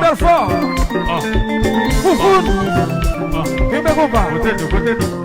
Belfort. Foufoun. Quem me compa? Côté nous.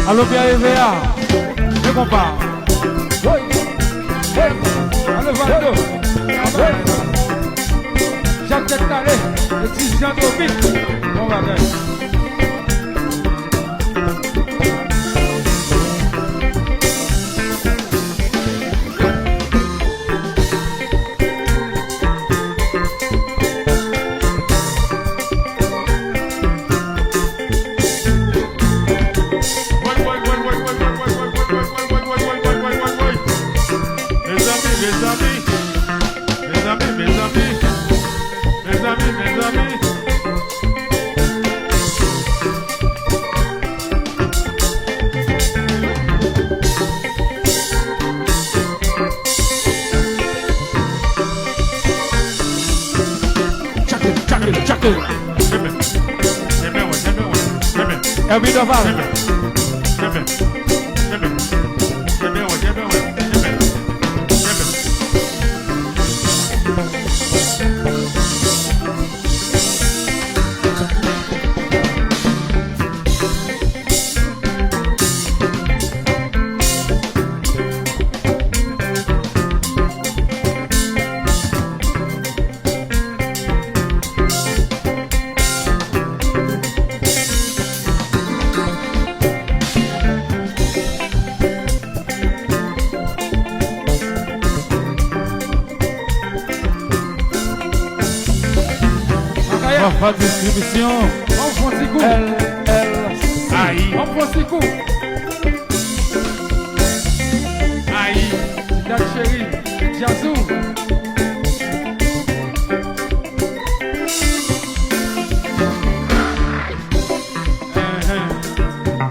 Allo bien EVA, je compare. Oui, oui, allez, Valdo. Jacques Tectalé, le 6 Jean Dobic. Bon, va bien. É o Bidoval. Pas de distribution. On prend ses coups. Aïe. On prend ses coups. Aïe. Dad chéri. Jazou.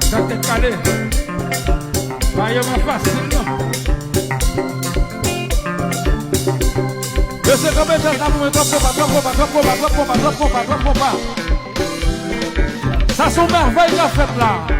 Dad Tectalé. Vai uma facile, non? Esse cabeça tá no drop pompa. Ça sont merveilles la fête là.